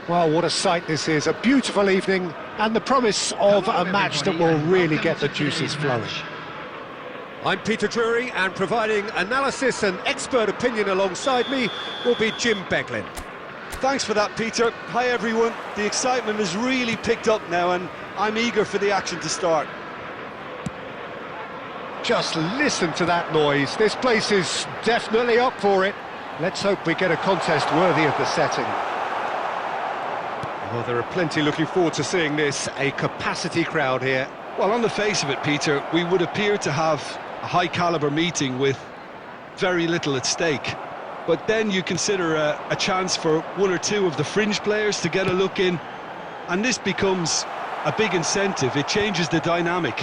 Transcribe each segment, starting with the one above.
Well, what a sight this is, a beautiful evening, and the promise of a match that will really get the juices flowing. I'm Peter Drury, and providing analysis and expert opinion alongside me will be Jim Beglin. Thanks for that, Peter. Hi everyone. The excitement has really picked up now and I'm eager for the action to start. Just listen to that noise. This place is definitely up for it. Let's hope we get a contest worthy of the setting. Well, there are plenty looking forward to seeing this, a capacity crowd here. Well, on the face of it, Peter, we would appear to have a high-caliber meeting with very little at stake. But then you consider a chance for one or two of the fringe players to get a look in, and this becomes a big incentive. It changes the dynamic.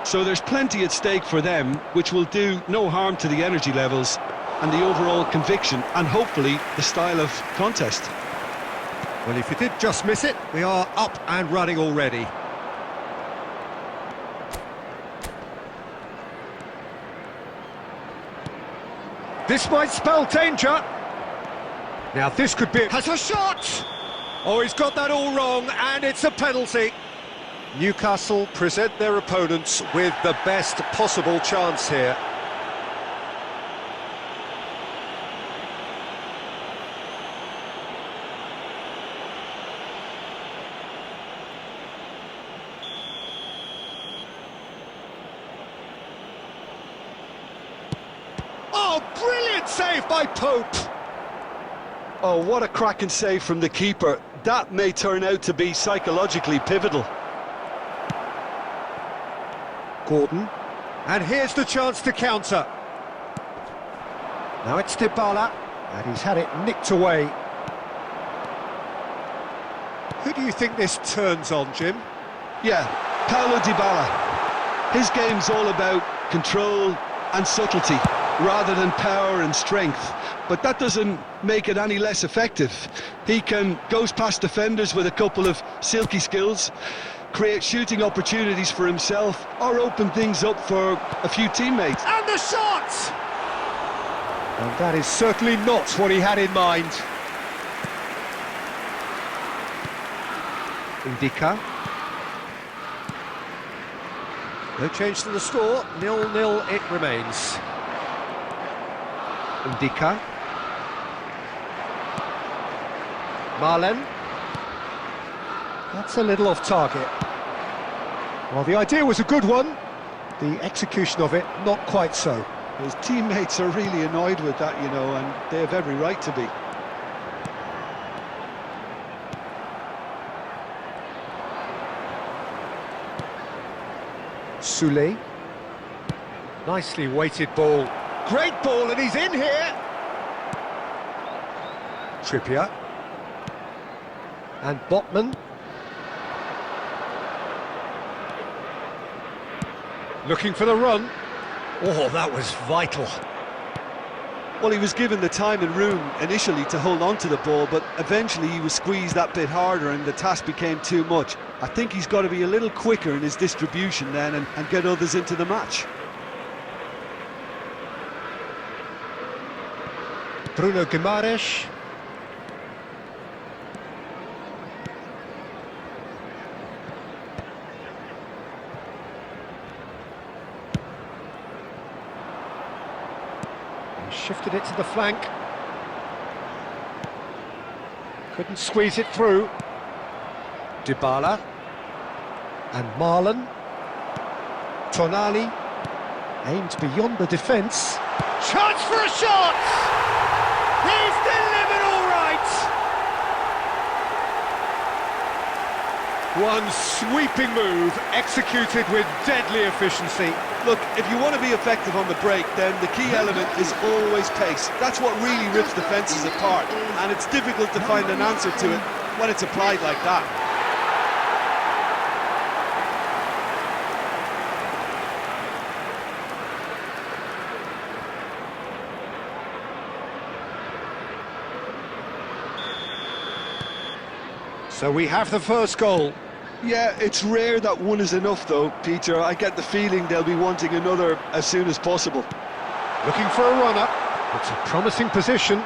So there's plenty at stake for them, which will do no harm to the energy levels and the overall conviction, and hopefully the style of contest. Well, if you did just miss it, we are up and running already. This might spell danger. Now this could be... Has a shot! Oh, he's got that all wrong, and it's a penalty. Newcastle present their opponents with the best possible chance here. Oh, brilliant save by Pope! Oh, what a cracking save from the keeper. That may turn out to be psychologically pivotal. Gordon, and here's the chance to counter. Now it's Dybala, and he's had it nicked away. Who do you think this turns on, Jim? Yeah, Paulo Dybala. His game's all about control and subtlety, rather than power and strength. But that doesn't make it any less effective. He can goes past defenders with a couple of silky skills, create shooting opportunities for himself, or open things up for a few teammates. And the shot! And that is certainly not what he had in mind. Indica. No change to the score, 0-0 it remains. Indica. Marlen. That's a little off target. Well, the idea was a good one. The execution of it, not quite so. His teammates are really annoyed with that, you know, and they have every right to be. Soulé. Nicely weighted ball. Great ball, and he's in here! Trippier. And Botman. Looking for the run. Oh, that was vital. Well, he was given the time and room initially to hold on to the ball, but eventually he was squeezed that bit harder and the task became too much. I think he's got to be a little quicker in his distribution then and get others into the match. Bruno Guimaraes. Shifted it to the flank. Couldn't squeeze it through. Dybala. And Marlen. Tonali. Aimed beyond the defence. Chance for a shot! He's delivered all right! One sweeping move, executed with deadly efficiency. Look, if you want to be effective on the break, then the key element is always pace. That's what really rips defences apart, and it's difficult to find an answer to it when it's applied like that. So we have the first goal. Yeah, it's rare that one is enough though, Peter. I get the feeling they'll be wanting another as soon as possible. Looking for a runner. It's a promising position.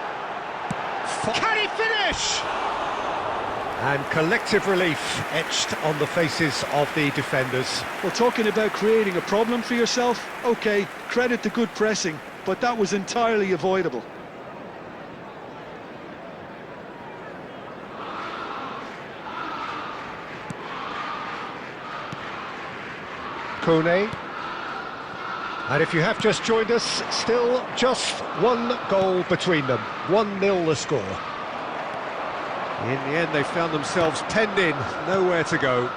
Can he finish? And collective relief etched on the faces of the defenders. Well, talking about creating a problem for yourself, OK, credit to good pressing, but that was entirely avoidable. Kone. And if you have just joined us, still just one goal between them. 1-0 the score. In the end, they found themselves penned in, nowhere to go.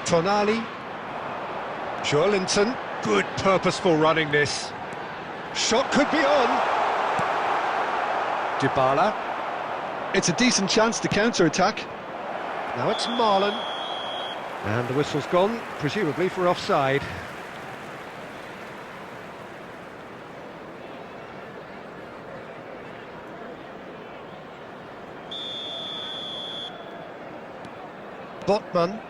Tonali. Joelinton. Good purposeful running this. Shot could be on. Dybala. It's a decent chance to counter-attack. Now it's Marlon. And the whistle's gone, presumably for offside. Botman.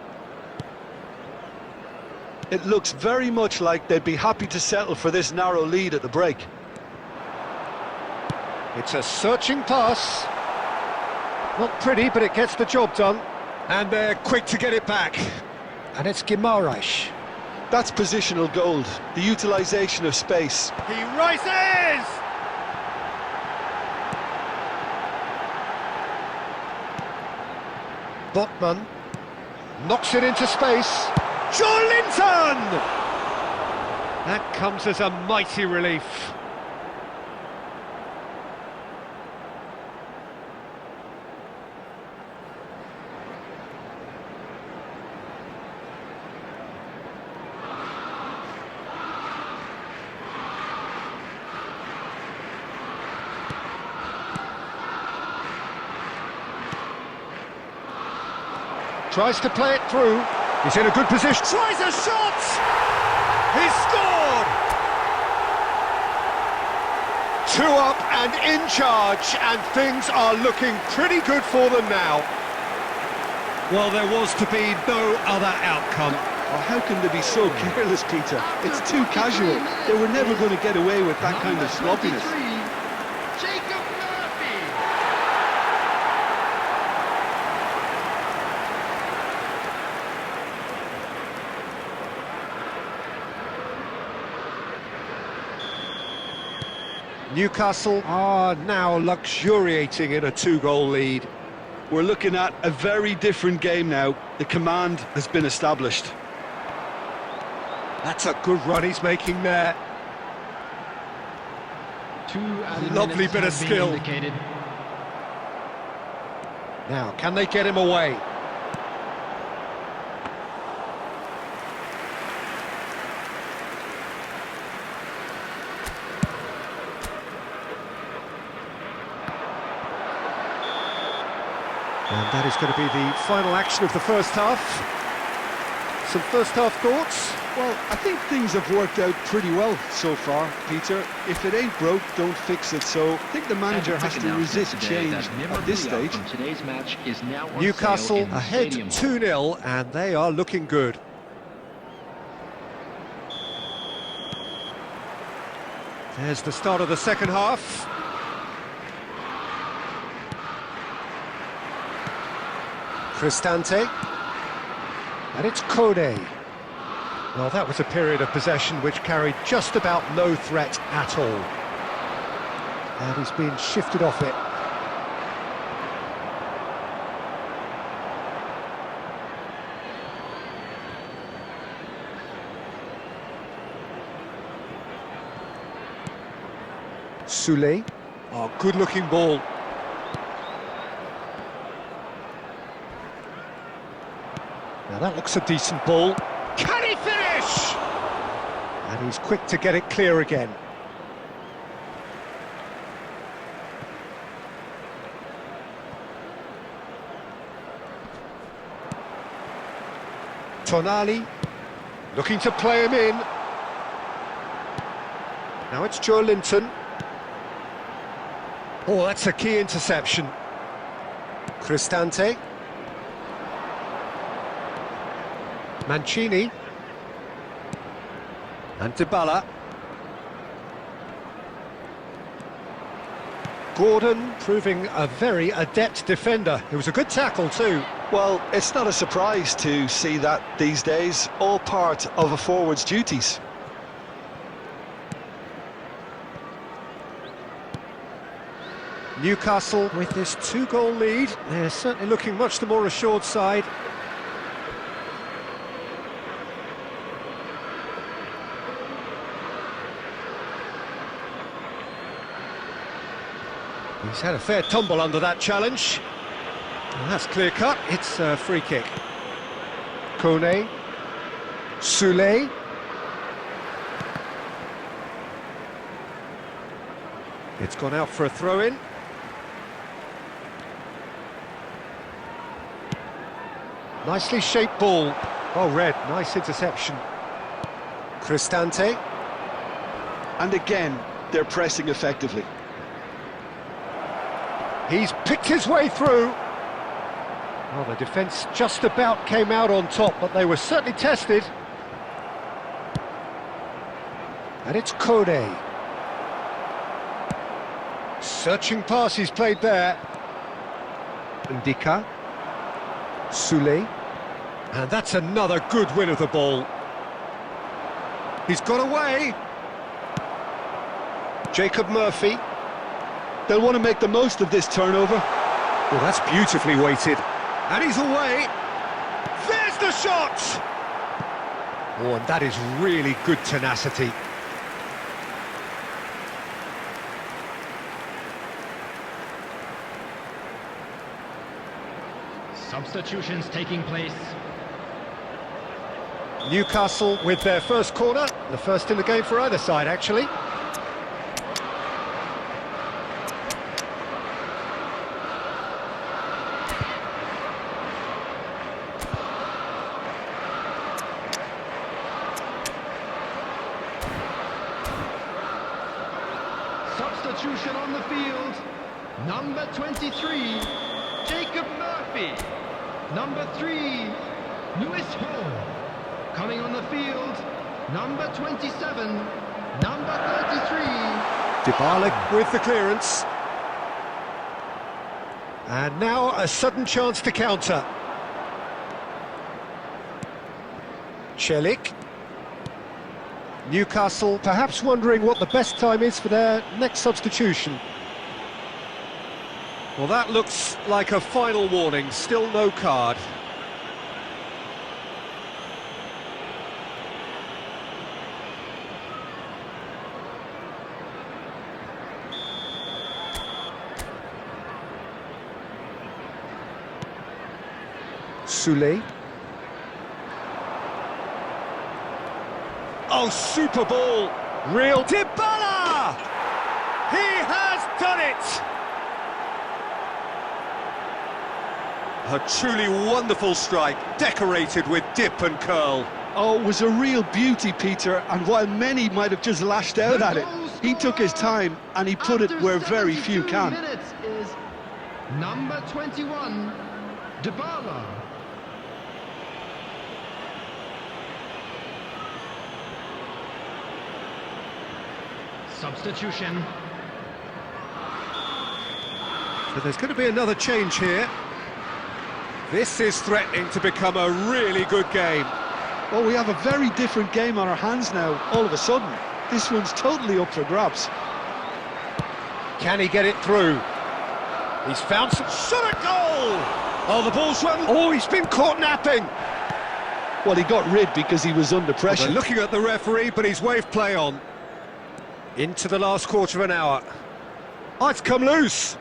It looks very much like they'd be happy to settle for this narrow lead at the break. It's a searching pass. Not pretty, but it gets the job done. And they're quick to get it back. And it's Guimaraes. That's positional gold, the utilisation of space. He rises! Botman knocks it into space. Joelinton! That comes as a mighty relief. Tries to play it through. He's in a good position. Tries a shot! He's scored! 2 up and in charge, and things are looking pretty good for them now. Well, there was to be no other outcome. Oh, how can they be so careless, Peter? It's too casual. They were never going to get away with that kind of sloppiness. Newcastle are now luxuriating in a 2-goal lead. We're looking at a very different game now. The command has been established. That's a good run he's making there. Lovely bit of skill. Now, can they get him away? And that is going to be the final action of the first half. Some first half thoughts? Well, I think things have worked out pretty well so far, Peter. If it ain't broke, don't fix it. So I think the manager has to resist change at this stage. Today's match is now on Newcastle sale in the ahead stadium. 2-0, and they are looking good. There's the start of the second half. Cristante, and it's Kone. Well, that was a period of possession which carried just about no threat at all. And he's been shifted off it. Soulé. Oh, good-looking ball. Now that looks a decent ball. Can he finish? And he's quick to get it clear again. Tonali, looking to play him in. Now it's Joelinton. Oh, that's a key interception. Cristante. Mancini. And Dybala. Gordon proving a very adept defender. It was a good tackle too. Well, it's not a surprise to see that these days, all part of a forward's duties. Newcastle with this 2-goal lead. They're certainly looking much the more assured side. He's had a fair tumble under that challenge. And that's clear cut. It's a free kick. Kone. Soulé. It's gone out for a throw-in. Nicely shaped ball. Oh, Red, nice interception. Cristante. And again, they're pressing effectively. He's picked his way through. Well, the defence just about came out on top, but they were certainly tested. And it's Kone. Searching pass he's played there. Ndika. Soulé. And that's another good win of the ball. He's got away. Jacob Murphy. They'll want to make the most of this turnover. Well, that's beautifully weighted. And he's away. There's the shot! Oh, and that is really good tenacity. Substitutions taking place. Newcastle with their first corner. The first in the game for either side, actually. Substitution on the field. Number 23, Jacob Murphy. Number 3, Lewis Hall. Coming on the field, number 27, number 33. Dybala with the clearance. And now a sudden chance to counter. Celik. Newcastle perhaps wondering what the best time is for their next substitution. Well, that looks like a final warning, still no card. Soulé. Oh, super ball! Real Dybala! He has done it! A truly wonderful strike, decorated with dip and curl. Oh, it was a real beauty, Peter, and while many might have just lashed out at it, he took his time and he put it where very few can. Minutes is number 21, Dybala. Substitution. So there's going to be another change here. This is threatening to become a really good game. Well, we have a very different game on our hands now, all of a sudden. This one's totally up for grabs. Can he get it through? He's found some shot at goal! Oh, the ball's run. Oh, he's been caught napping. Well, he got rid because he was under Well, pressure. they're looking at the referee, but he's waved play on. Into the last quarter of an hour. Oh, it's come loose.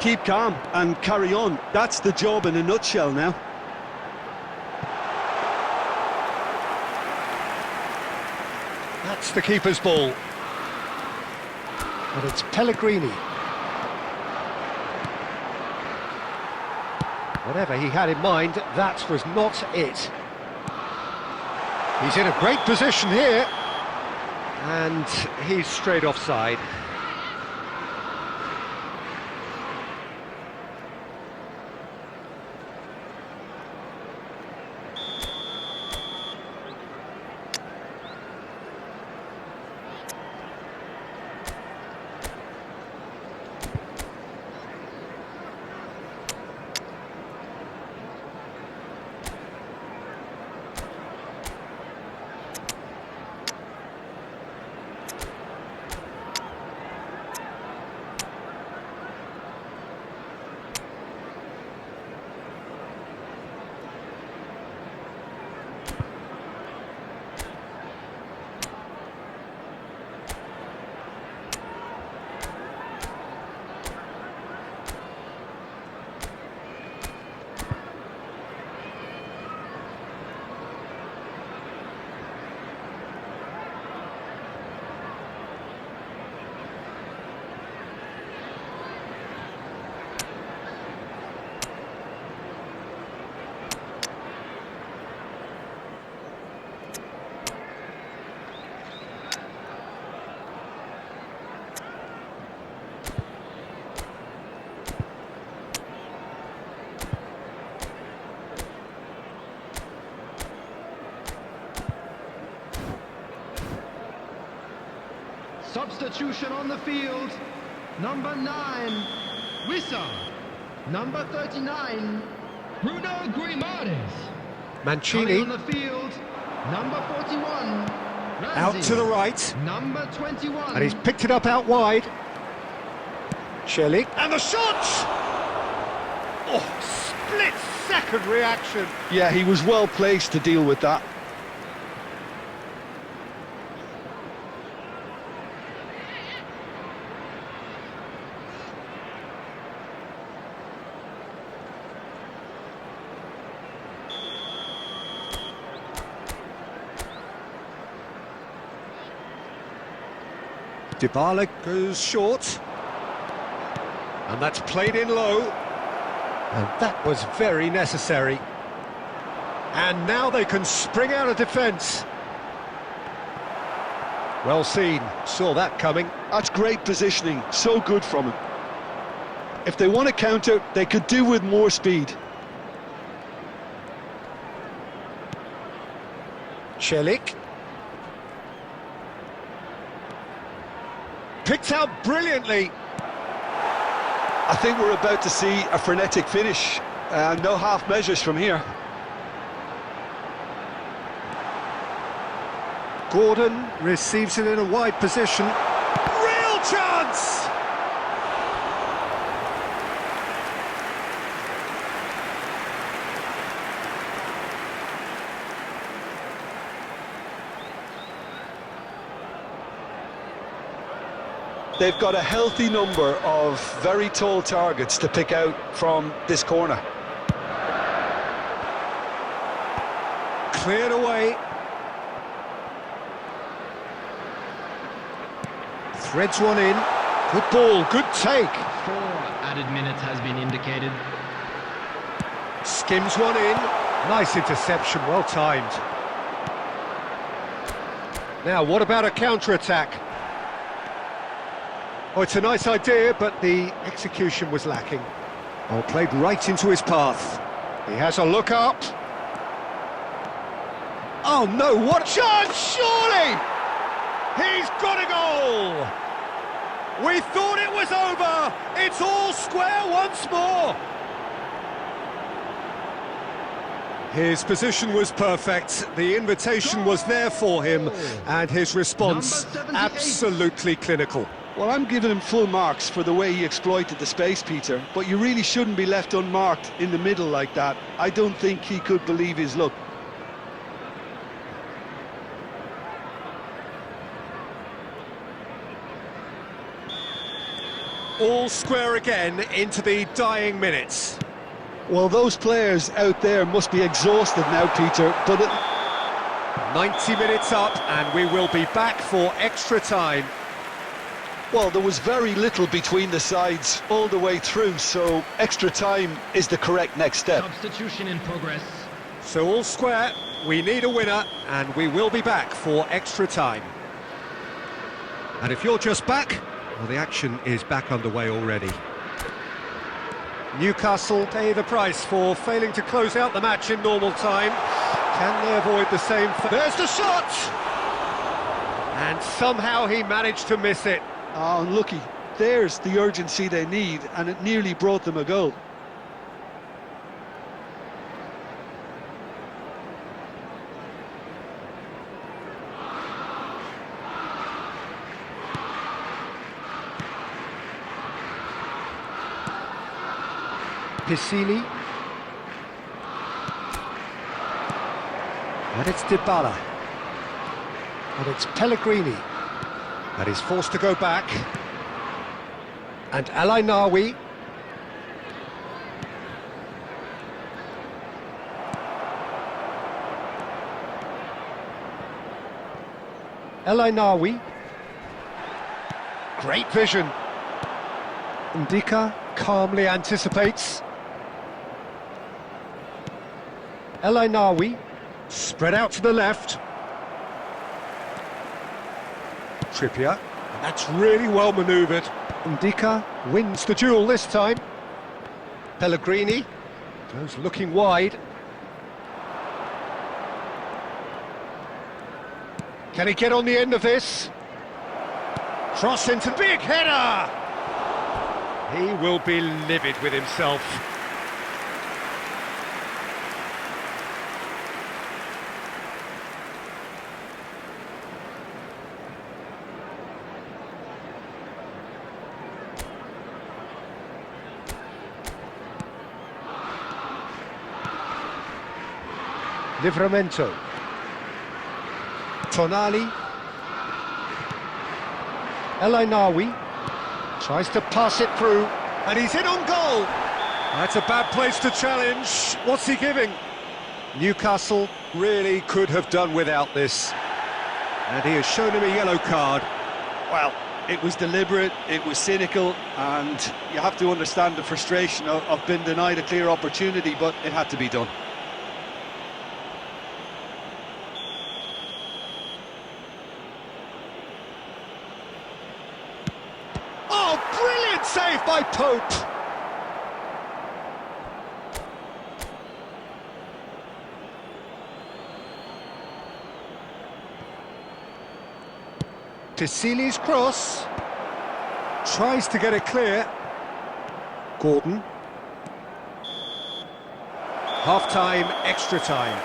Keep calm and carry on. That's the job in a nutshell now. That's the keeper's ball. And it's Pellegrini. Whatever he had in mind, that was not it. He's in a great position here. And he's straight offside. Substitution on the field. Number 9, Wissa. Number 39, Bruno Guimaraes. Mancini On the field, number 41, out Ramsey. to the right, Number 21. and he's picked it up out wide. Celik, and the shot! Oh, split-second reaction. Yeah, he was well placed to deal with that. Dybala goes short, and that's played in low, and that was very necessary. And now they can spring out of defence. Well seen, saw that coming. That's great positioning, so good from him. If they want to counter, they could do with more speed. Celik. Picked out brilliantly. I think we're about to see a frenetic finish. No half measures from here. Gordon receives it in a wide position. Real chance! They've got a healthy number of very tall targets to pick out from this corner. Cleared away. Threads one in. Good ball, good take. 4 added minutes has been indicated. Skims one in. Nice interception, well timed. Now, what about a counter-attack? Oh, it's a nice idea, but the execution was lacking. Oh, played right into his path. He has a look up. Oh no, what chance, surely! He's got a goal! We thought it was over! It's all square once more! His position was perfect, the invitation was there for him, and his response Number 78. absolutely clinical. Well, I'm giving him full marks for the way he exploited the space, Peter, but you really shouldn't be left unmarked in the middle like that. I don't think he could believe his luck. All square again into the dying minutes. Well, those players out there must be exhausted now, Peter, but 90 minutes up, and we will be back for extra time. well, there was very little between the sides all the way through, so extra time is the correct next step. Substitution in progress. So all square, we need a winner, and we will be back for extra time. And if you're just back, well, the action is back underway already. Newcastle pay the price for failing to close out the match in normal time. Can they avoid the same? There's the shot! And somehow he managed to miss it. Oh, unlucky. There's the urgency they need, and it nearly brought them a goal. Piscini. And it's Dybala. And it's Pellegrini. That is forced to go back. And Alainawi. Alainawi. Great vision. Ndika calmly anticipates. Alainawi, spread out to the left. Trippier, and that's really well manoeuvred. Ndika wins the duel this time. Pellegrini goes looking wide. Can he get on the end of this? Cross into big header! He will be livid with himself. Livramento. Tonali. Elainawi tries to pass it through, and he's in on goal. That's a bad place to challenge. What's he giving? Newcastle really could have done without this. And he has shown him a yellow card. Well, it was deliberate, it was cynical, and you have to understand the frustration of being denied a clear opportunity, but it had to be done. Oh, brilliant save by Pope! Pisili's cross. Tries to get it clear. Gordon. Half-time, extra time.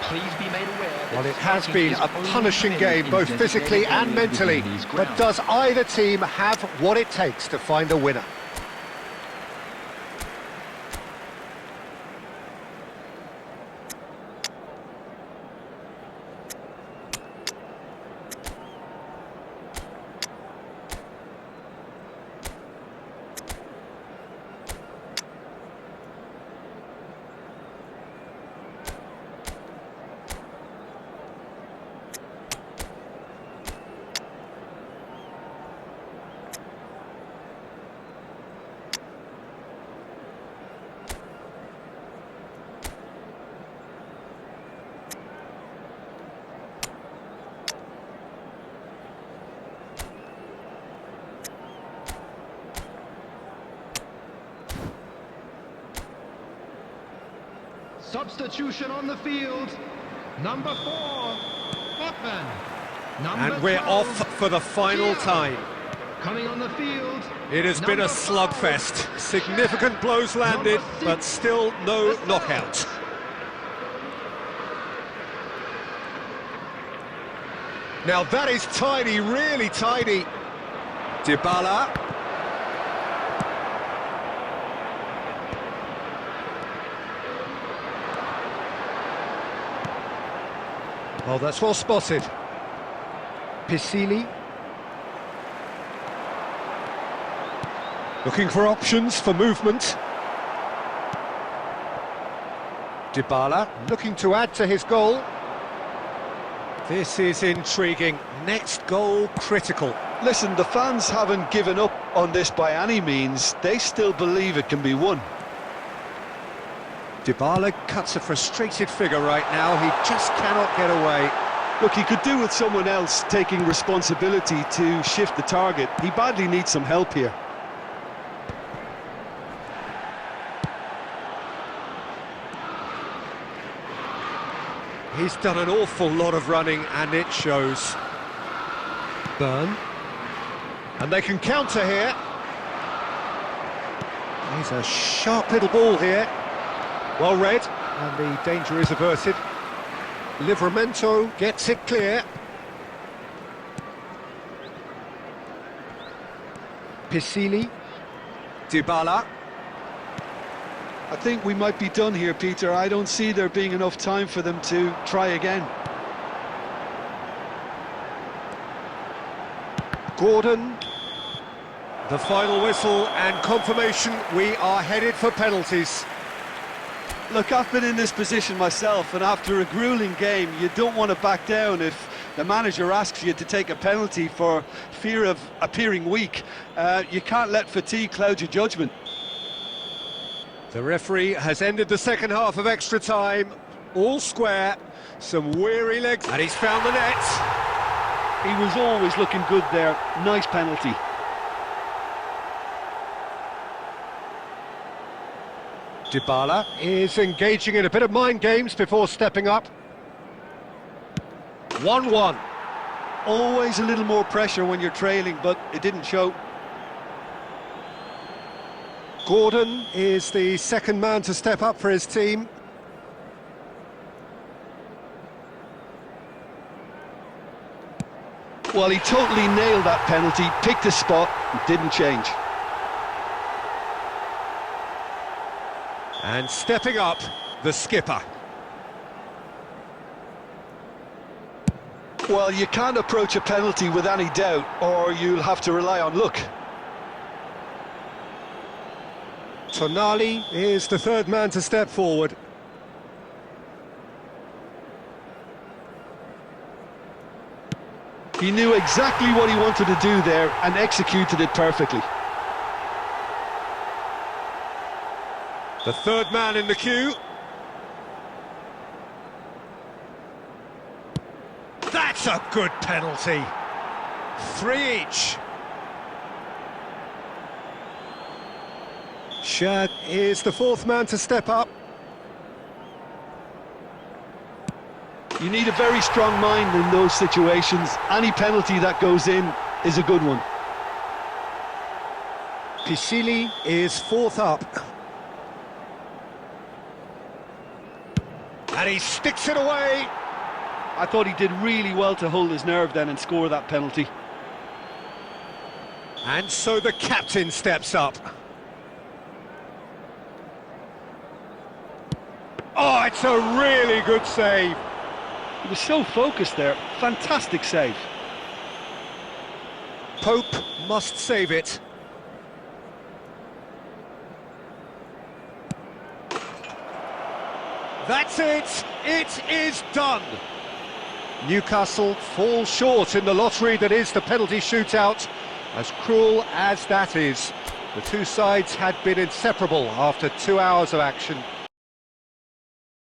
Please be made aware that Well, it has striking been is a only punishing permitted game, in both physically designated and areas mentally. within these But grounds. does either team have what it takes to find a winner? Substitution on the field. Number 4, Hoffman. Number And we're 12, off for the final Gio. time. Coming on the field. It has been a Number 5, slugfest. Significant blows landed, Number 6, but still no knockout. Now that is tidy, really tidy. Dybala. Oh, that's well spotted. Pisili. Looking for options for movement. Dybala looking to add to his goal. This is intriguing. Next goal critical. Listen, the fans haven't given up on this by any means. They still believe it can be won. Dybala cuts a frustrated figure right now. He just cannot get away. Look, he could do with someone else taking responsibility to shift the target. He badly needs some help here. He's done an awful lot of running, and it shows. Burn. And they can counter here. He's a sharp little ball here. Well read, and the danger is averted. Livramento gets it clear. Pisili. Dybala. I think we might be done here, Peter. I don't see there being enough time for them to try again. Gordon. The final whistle and confirmation we are headed for penalties. Look, I've been in this position myself, and after a grueling game, you don't want to back down if the manager asks you to take a penalty for fear of appearing weak. You can't let fatigue cloud your judgment. The referee has ended the second half of extra time. All square, some weary legs, and he's found the net. He was always looking good there. Nice penalty. Dybala is engaging in a bit of mind games before stepping up. 1-1. Always a little more pressure when you're trailing, but it didn't show. Gordon is the second man to step up for his team. Well, he totally nailed that penalty, picked a spot, and didn't change. And stepping up, the skipper. Well, you can't approach a penalty with any doubt, or you'll have to rely on luck. Tonali is the third man to step forward. He knew exactly what he wanted to do there and executed it perfectly. The third man in the queue. That's a good penalty. 3 each. Shad is the fourth man to step up. You need a very strong mind in those situations. Any penalty that goes in is a good one. Pisili is fourth up. And he sticks it away. I thought he did really well to hold his nerve then and score that penalty. And so the captain steps up. Oh, it's a really good save. He was so focused there. Fantastic save. Pope must save it. That's it! It is done! Newcastle fall short in the lottery that is the penalty shootout. As cruel as that is, the two sides had been inseparable after 2 hours of action.